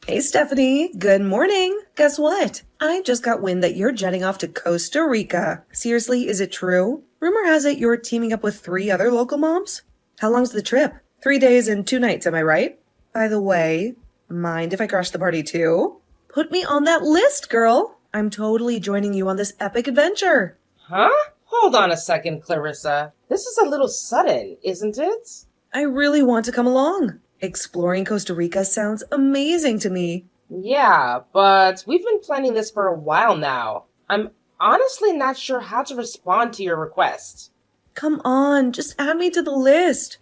Hey Stephanie, good morning. Guess what? I just got wind that you're jetting off to Costa Rica. Seriously, is it true? Rumor has it you're teaming up with 3 other local moms? How long's the trip? 3 days and 2 nights, am I right? By the way, mind if I crash the party too? Put me on that list, girl. I'm totally joining you on this epic adventure. Huh? Hold on a second, Clarissa. This is a little sudden, isn't it? I really want to come along. Exploring Costa Rica sounds amazing to me. Yeah, but we've been planning this for a while now. I'm honestly not sure how to respond to your request. Come on, just add me to the list.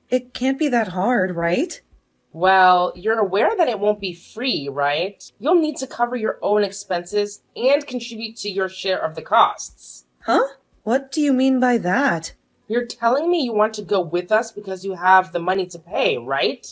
It can't be that hard, right? Well, you're aware that it won't be free, right? You'll need to cover your own expenses and contribute to your share of the costs. Huh? What do you mean by that? You're telling me you want to go with us because you have the money to pay, right?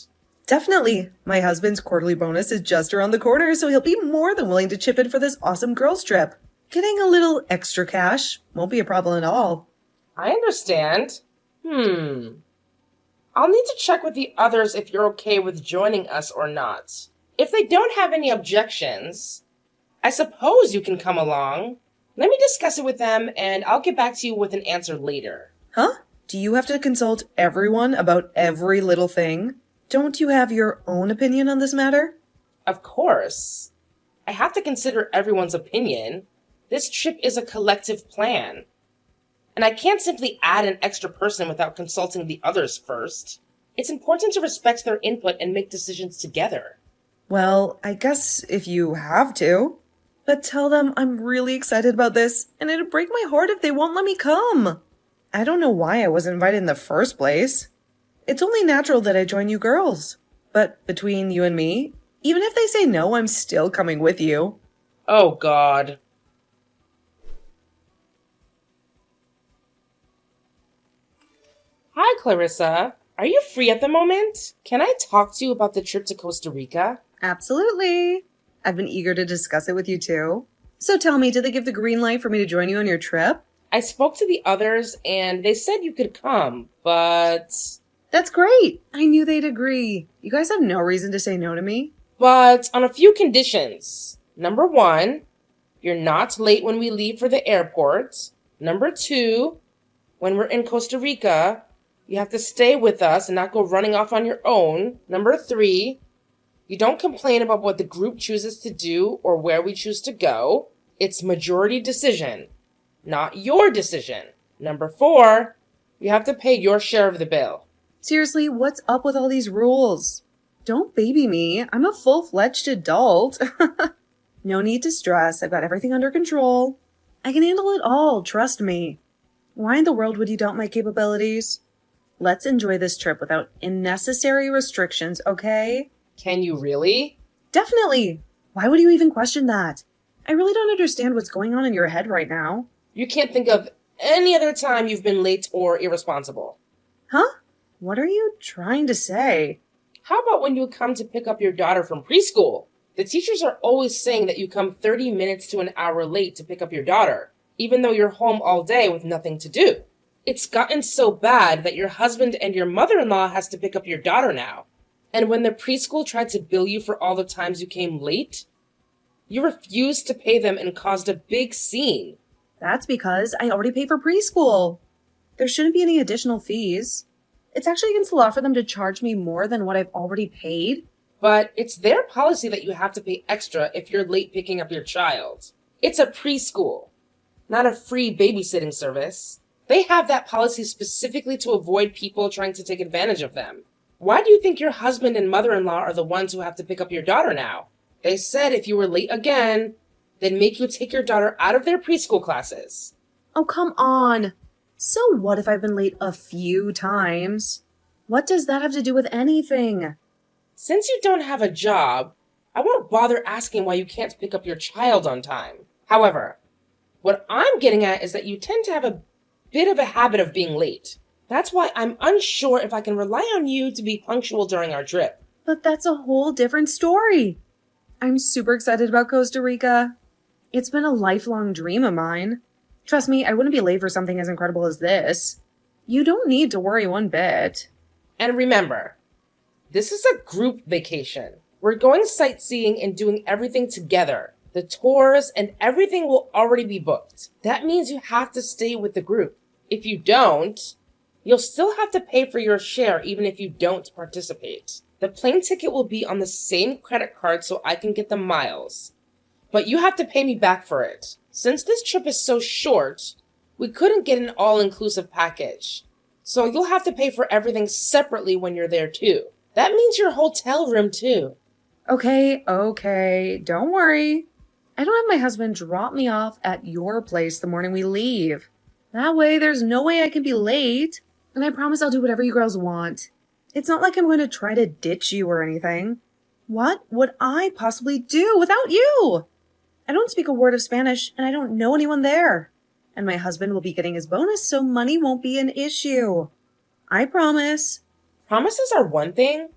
Definitely. My husband's quarterly bonus is just around the corner, so he'll be more than willing to chip in for this awesome girls trip. Getting a little extra cash won't be a problem at all. I understand. I'll need to check with the others if you're okay with joining us or not. If they don't have any objections, I suppose you can come along. Let me discuss it with them and I'll get back to you with an answer later. Huh? Do you have to consult everyone about every little thing? Don't you have your own opinion on this matter? Of course. I have to consider everyone's opinion. This trip is a collective plan. And I can't simply add an extra person without consulting the others first. It's important to respect their input and make decisions together. Well, I guess if you have to. But tell them I'm really excited about this, and it'd break my heart if they won't let me come. I don't know why I wasn't invited in the first place. It's only natural that I join you girls. But between you and me, even if they say no, I'm still coming with you. Oh, God. Hi, Clarissa. Are you free at the moment? Can I talk to you about the trip to Costa Rica? Absolutely. I've been eager to discuss it with you too. So tell me, did they give the green light for me to join you on your trip? I spoke to the others and they said you could come, but... That's great. I knew they'd agree. You guys have no reason to say no to me. But on a few conditions. Number 1, you're not late when we leave for the airport. Number 2, when we're in Costa Rica, you have to stay with us and not go running off on your own. Number 3, you don't complain about what the group chooses to do or where we choose to go. It's majority decision, not your decision. Number 4, you have to pay your share of the bill. Seriously, what's up with all these rules? Don't baby me. I'm a full-fledged adult. No need to stress. I've got everything under control. I can handle it all, trust me. Why in the world would you doubt my capabilities? Let's enjoy this trip without unnecessary restrictions, okay? Can you really? Definitely. Why would you even question that? I really don't understand what's going on in your head right now. You can't think of any other time you've been late or irresponsible. Huh? What are you trying to say? How about when you come to pick up your daughter from preschool? The teachers are always saying that you come 30 minutes to an hour late to pick up your daughter, even though you're home all day with nothing to do. It's gotten so bad that your husband and your mother-in-law has to pick up your daughter now. And when the preschool tried to bill you for all the times you came late, you refused to pay them and caused a big scene. That's because I already paid for preschool. There shouldn't be any additional fees. It's actually against the law for them to charge me more than what I've already paid. But it's their policy that you have to pay extra if you're late picking up your child. It's a preschool, not a free babysitting service. They have that policy specifically to avoid people trying to take advantage of them. Why do you think your husband and mother-in-law are the ones who have to pick up your daughter now? They said if you were late again, they'd make you take your daughter out of their preschool classes. Oh, come on. So what if I've been late a few times? What does that have to do with anything? Since you don't have a job, I won't bother asking why you can't pick up your child on time. However, what I'm getting at is that you tend to have a bit of a habit of being late. That's why I'm unsure if I can rely on you to be punctual during our trip. But that's a whole different story. I'm super excited about Costa Rica. It's been a lifelong dream of mine. Trust me, I wouldn't be late for something as incredible as this. You don't need to worry one bit. And remember, this is a group vacation. We're going sightseeing and doing everything together. The tours and everything will already be booked. That means you have to stay with the group. If you don't, you'll still have to pay for your share even if you don't participate. The plane ticket will be on the same credit card so I can get the miles. But you have to pay me back for it. Since this trip is so short, we couldn't get an all-inclusive package. So you'll have to pay for everything separately when you're there too. That means your hotel room too. Okay, don't worry. I don't have my husband drop me off at your place the morning we leave. That way, there's no way I can be late. And I promise I'll do whatever you girls want. It's not like I'm going to try to ditch you or anything. What would I possibly do without you? I don't speak a word of Spanish, and I don't know anyone there. And my husband will be getting his bonus, so money won't be an issue. I promise. Promises are one thing,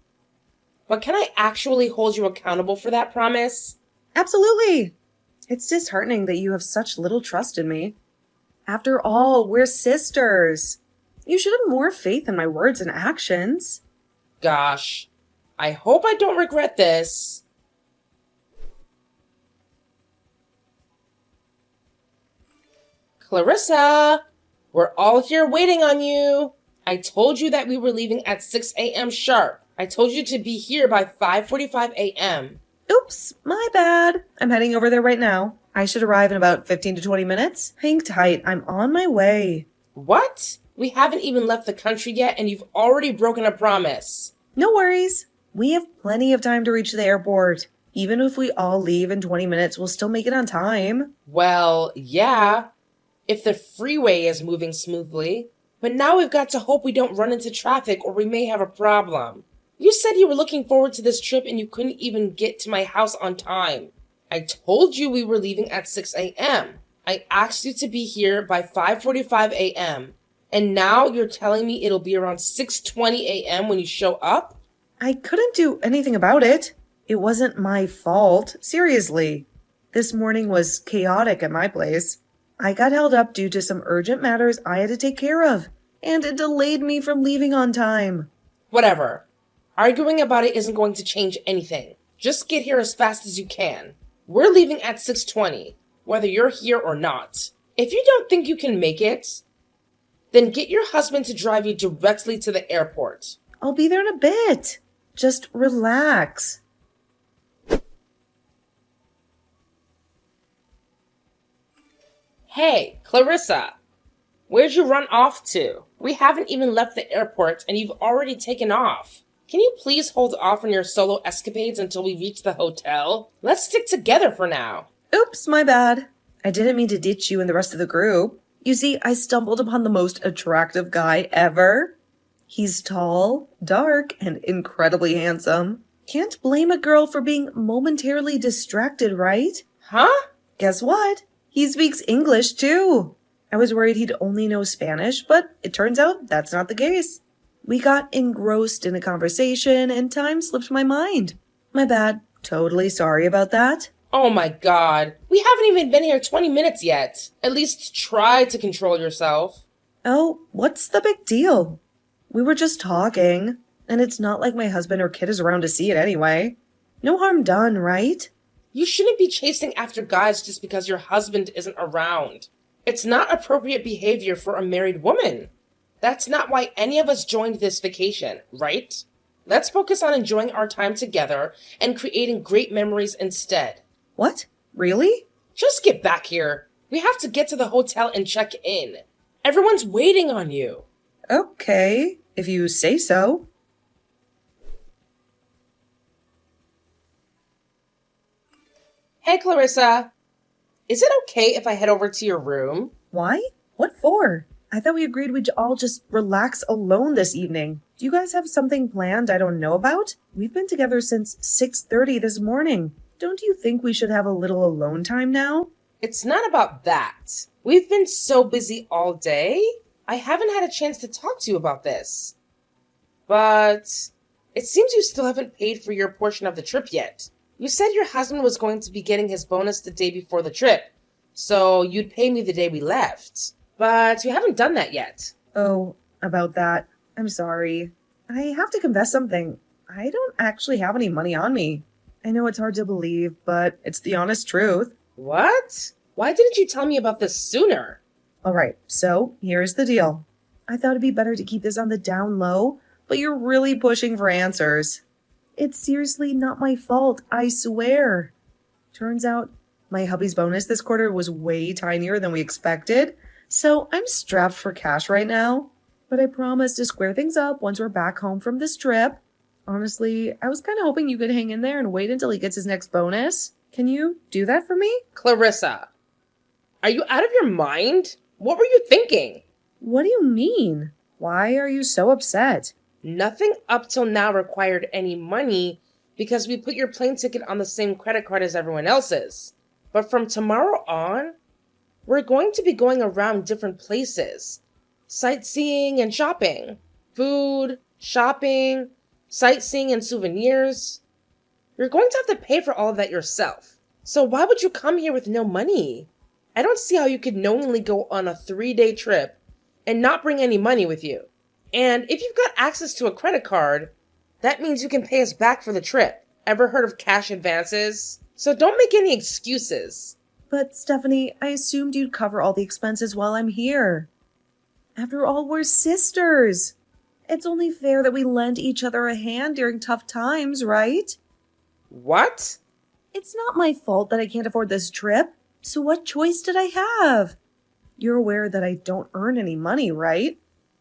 but can I actually hold you accountable for that promise? Absolutely. It's disheartening that you have such little trust in me. After all, we're sisters. You should have more faith in my words and actions. Gosh, I hope I don't regret this. Clarissa, we're all here waiting on you. I told you that we were leaving at 6 a.m. sharp. I told you to be here by 5:45 a.m. Oops, my bad. I'm heading over there right now. I should arrive in about 15 to 20 minutes. Hang tight, I'm on my way. What? We haven't even left the country yet and you've already broken a promise. No worries. We have plenty of time to reach the airport. Even if we all leave in 20 minutes, we'll still make it on time. Well, yeah, if the freeway is moving smoothly. But now we've got to hope we don't run into traffic or we may have a problem. You said you were looking forward to this trip and you couldn't even get to my house on time. I told you we were leaving at 6 a.m. I asked you to be here by 5:45 a.m. And now you're telling me it'll be around 6:20 a.m. when you show up? I couldn't do anything about it. It wasn't my fault. Seriously. This morning was chaotic at my place. I got held up due to some urgent matters I had to take care of, and it delayed me from leaving on time. Whatever. Arguing about it isn't going to change anything. Just get here as fast as you can. We're leaving at 6:20, whether you're here or not. If you don't think you can make it, then get your husband to drive you directly to the airport. I'll be there in a bit. Just relax. Hey, Clarissa, where'd you run off to? We haven't even left the airport and you've already taken off. Can you please hold off on your solo escapades until we reach the hotel? Let's stick together for now. Oops, my bad. I didn't mean to ditch you and the rest of the group. You see, I stumbled upon the most attractive guy ever. He's tall, dark, and incredibly handsome. Can't blame a girl for being momentarily distracted, right? Huh? Guess what? He speaks English too. I was worried he'd only know Spanish, but it turns out that's not the case. We got engrossed in a conversation and time slipped my mind. My bad. Totally sorry about that. Oh my god. We haven't even been here 20 minutes yet. At least try to control yourself. Oh, what's the big deal? We were just talking, and it's not like my husband or kid is around to see it anyway. No harm done, right? You shouldn't be chasing after guys just because your husband isn't around. It's not appropriate behavior for a married woman. That's not why any of us joined this vacation, right? Let's focus on enjoying our time together and creating great memories instead. What? Really? Just get back here. We have to get to the hotel and check in. Everyone's waiting on you. Okay, if you say so. Hey, Clarissa. Is it okay if I head over to your room? Why? What for? I thought we agreed we'd all just relax alone this evening. Do you guys have something planned I don't know about? We've been together since 6:30 this morning. Don't you think we should have a little alone time now? It's not about that. We've been so busy all day. I haven't had a chance to talk to you about this. But it seems you still haven't paid for your portion of the trip yet. You said your husband was going to be getting his bonus the day before the trip, so you'd pay me the day we left. But you haven't done that yet. Oh, about that. I'm sorry. I have to confess something. I don't actually have any money on me. I know it's hard to believe, but it's the honest truth. What? Why didn't you tell me about this sooner? Alright, so here's the deal. I thought it'd be better to keep this on the down low, but you're really pushing for answers. It's seriously not my fault, I swear. Turns out my hubby's bonus this quarter was way tinier than we expected, so I'm strapped for cash right now. But I promise to square things up once we're back home from this trip. Honestly, I was kind of hoping you could hang in there and wait until he gets his next bonus. Can you do that for me? Clarissa, are you out of your mind? What were you thinking? What do you mean? Why are you so upset? Nothing up till now required any money because we put your plane ticket on the same credit card as everyone else's. But from tomorrow on, we're going to be going around different places. Sightseeing and shopping. Food, shopping, sightseeing and souvenirs. You're going to have to pay for all of that yourself. So why would you come here with no money? I don't see how you could knowingly go on a 3-day trip and not bring any money with you. And if you've got access to a credit card, that means you can pay us back for the trip. Ever heard of cash advances? So don't make any excuses. But Stephanie, I assumed you'd cover all the expenses while I'm here. After all, we're sisters. It's only fair that we lend each other a hand during tough times, right? What? It's not my fault that I can't afford this trip, so what choice did I have? You're aware that I don't earn any money, right?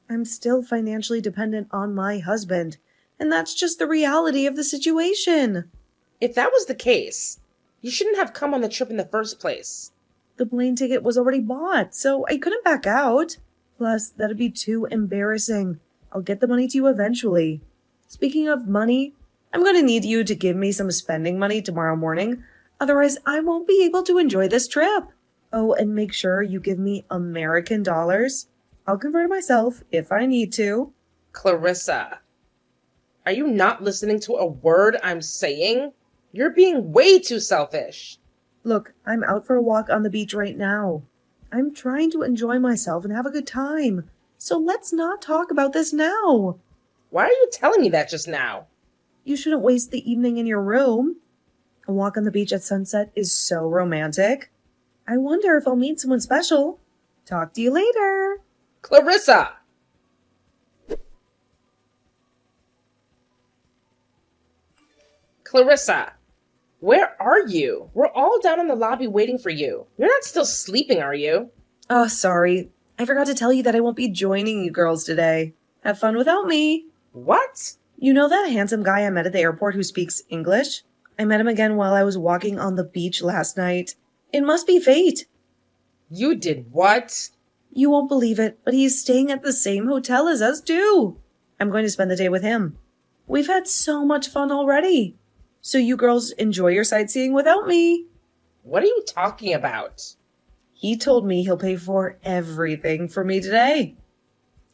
I'm still financially dependent on my husband, and that's just the reality of the situation. If that was the case, you shouldn't have come on the trip in the first place. The plane ticket was already bought, so I couldn't back out. Plus, that'd be too embarrassing. I'll get the money to you eventually. Speaking of money, I'm going to need you to give me some spending money tomorrow morning. Otherwise, I won't be able to enjoy this trip. Oh, and make sure you give me American dollars. I'll convert myself if I need to. Clarissa, are you not listening to a word I'm saying? You're being way too selfish. Look, I'm out for a walk on the beach right now. I'm trying to enjoy myself and have a good time. So let's not talk about this now. Why are you telling me that just now? You shouldn't waste the evening in your room. A walk on the beach at sunset is so romantic. I wonder if I'll meet someone special. Talk to you later. Clarissa! Clarissa, where are you? We're all down in the lobby waiting for you. You're not still sleeping, are you? Oh, sorry. I forgot to tell you that I won't be joining you girls today. Have fun without me. What? You know that handsome guy I met at the airport who speaks English? I met him again while I was walking on the beach last night. It must be fate. You did what? You won't believe it, but he's staying at the same hotel as us too. I'm going to spend the day with him. We've had so much fun already. So you girls enjoy your sightseeing without me. What are you talking about? He told me he'll pay for everything for me today.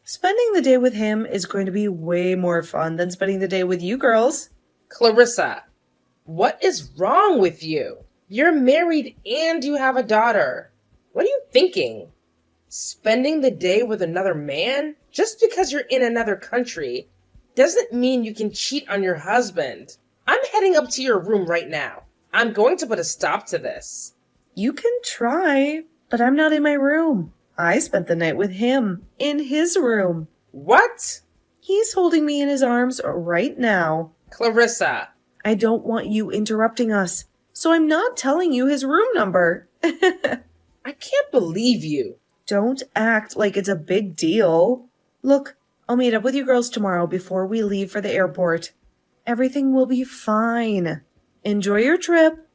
Spending the day with him is going to be way more fun than spending the day with you girls. Clarissa, what is wrong with you? You're married and you have a daughter. What are you thinking? Spending the day with another man? Just because you're in another country doesn't mean you can cheat on your husband. I'm heading up to your room right now. I'm going to put a stop to this. You can try, but I'm not in my room. I spent the night with him in his room. What? He's holding me in his arms right now. Clarissa. I don't want you interrupting us, so I'm not telling you his room number. I can't believe you. Don't act like it's a big deal. Look, I'll meet up with you girls tomorrow before we leave for the airport. Everything will be fine. Enjoy your trip.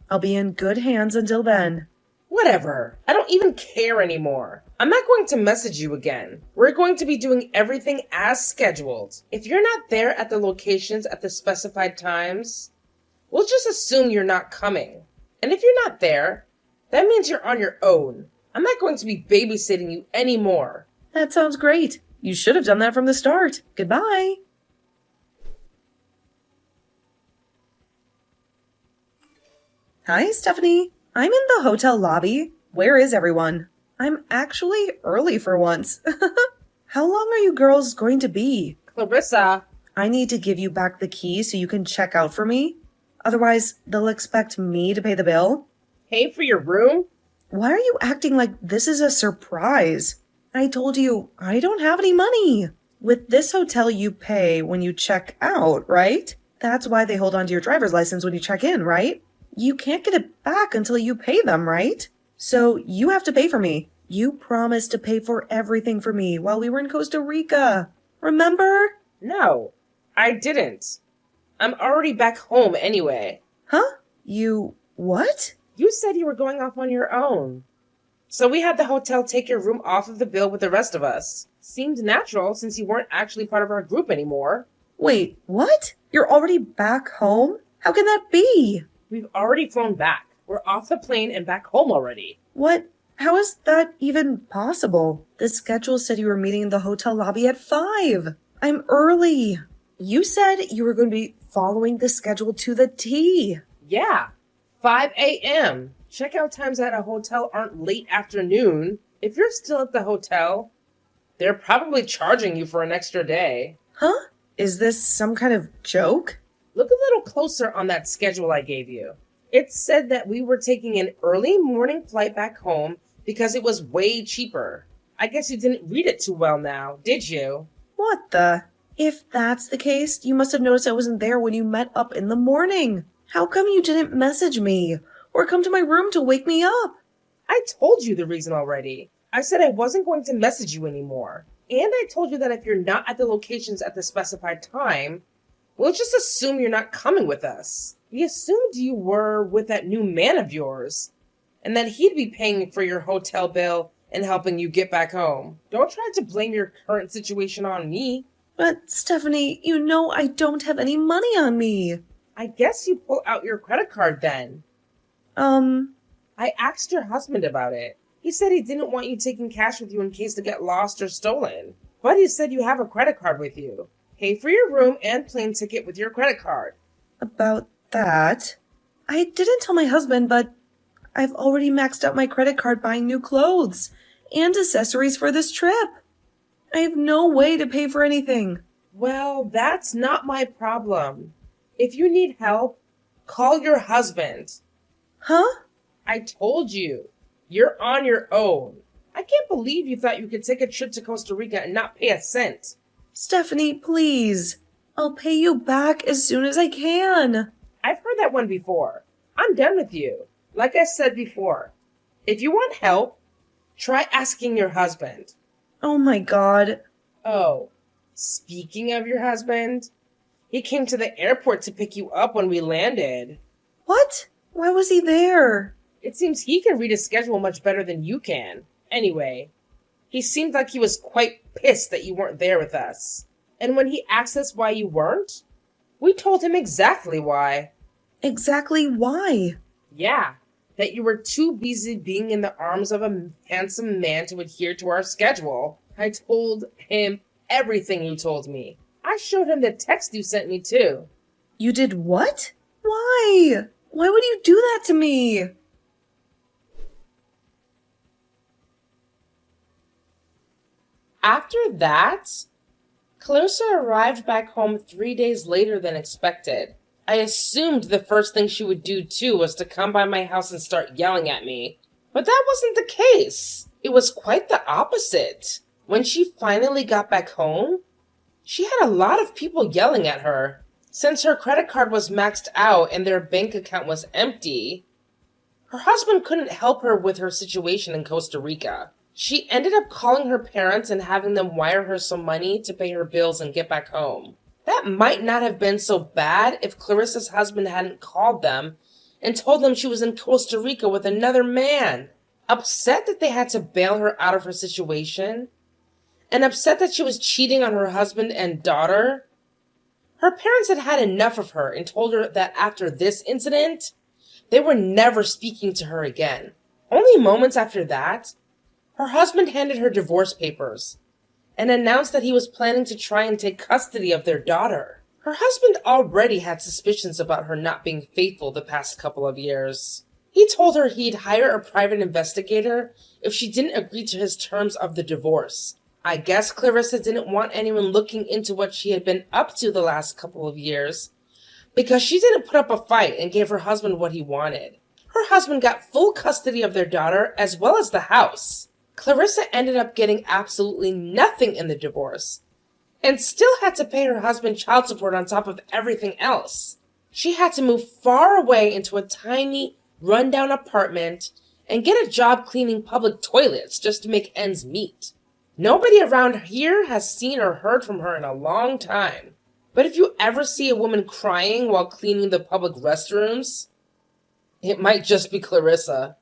I'll be in good hands until then. Whatever. I don't even care anymore. I'm not going to message you again. We're going to be doing everything as scheduled. If you're not there at the locations at the specified times, we'll just assume you're not coming. And if you're not there, that means you're on your own. I'm not going to be babysitting you anymore. That sounds great. You should have done that from the start. Goodbye. Hi, Stephanie. I'm in the hotel lobby. Where is everyone? I'm actually early for once. How long are you girls going to be? Clarissa. I need to give you back the key so you can check out for me. Otherwise, they'll expect me to pay the bill? Pay for your room? Why are you acting like this is a surprise? I told you, I don't have any money. With this hotel, you pay when you check out, right? That's why they hold on to your driver's license when you check in, right? You can't get it back until you pay them, right? So you have to pay for me. You promised to pay for everything for me while we were in Costa Rica. Remember? No, I didn't. I'm already back home anyway. Huh? You what? You said you were going off on your own. So we had the hotel take your room off of the bill with the rest of us. Seemed natural since you weren't actually part of our group anymore. Wait, what? You're already back home? How can that be? We've already flown back. We're off the plane and back home already. What? How is that even possible? The schedule said you were meeting in the hotel lobby at 5. I'm early. You said you were going to be following the schedule to the T. Yeah, 5 a.m. Checkout times at a hotel aren't late afternoon. If you're still at the hotel, they're probably charging you for an extra day. Huh? Is this some kind of joke? Look a little closer on that schedule I gave you. It said that we were taking an early morning flight back home because it was way cheaper. I guess you didn't read it too well now, did you? What the? If that's the case, you must have noticed I wasn't there when you met up in the morning. How come you didn't message me or come to my room to wake me up? I told you the reason already. I said I wasn't going to message you anymore. And I told you that if you're not at the locations at the specified time, we'll just assume you're not coming with us. We assumed you were with that new man of yours, and that he'd be paying for your hotel bill and helping you get back home. Don't try to blame your current situation on me. But, Stephanie, you know I don't have any money on me. I guess you pull out your credit card then. I asked your husband about it. He said he didn't want you taking cash with you in case to get lost or stolen. But he said you have a credit card with you. Pay for your room and plane ticket with your credit card. About that? I didn't tell my husband, but I've already maxed out my credit card buying new clothes and accessories for this trip. I have no way to pay for anything. Well, that's not my problem. If you need help, call your husband. Huh? I told you. You're on your own. I can't believe you thought you could take a trip to Costa Rica and not pay a cent. Stephanie, please. I'll pay you back as soon as I can. I've heard that one before. I'm done with you. Like I said before, if you want help, try asking your husband. Oh my God. Oh, speaking of your husband, he came to the airport to pick you up when we landed. What? Why was he there? It seems he can read his schedule much better than you can. Anyway, he seemed like he was quite pissed that you weren't there with us. And when he asked us why you weren't, we told him exactly why. Exactly why? Yeah, that you were too busy being in the arms of a handsome man to adhere to our schedule. I told him everything you told me. I showed him the text you sent me too. You did what? Why? Why would you do that to me? After that, Clarissa arrived back home 3 days later than expected. I assumed the first thing she would do too was to come by my house and start yelling at me. But that wasn't the case. It was quite the opposite. When she finally got back home, she had a lot of people yelling at her. Since her credit card was maxed out and their bank account was empty, her husband couldn't help her with her situation in Costa Rica. She ended up calling her parents and having them wire her some money to pay her bills and get back home. That might not have been so bad if Clarissa's husband hadn't called them and told them she was in Costa Rica with another man. Upset that they had to bail her out of her situation, and upset that she was cheating on her husband and daughter, her parents had had enough of her and told her that after this incident, they were never speaking to her again. Only moments after that, her husband handed her divorce papers and announced that he was planning to try and take custody of their daughter. Her husband already had suspicions about her not being faithful the past couple of years. He told her he'd hire a private investigator if she didn't agree to his terms of the divorce. I guess Clarissa didn't want anyone looking into what she had been up to the last couple of years, because she didn't put up a fight and gave her husband what he wanted. Her husband got full custody of their daughter as well as the house. Clarissa ended up getting absolutely nothing in the divorce and still had to pay her husband child support on top of everything else. She had to move far away into a tiny, rundown apartment and get a job cleaning public toilets just to make ends meet. Nobody around here has seen or heard from her in a long time. But if you ever see a woman crying while cleaning the public restrooms, it might just be Clarissa.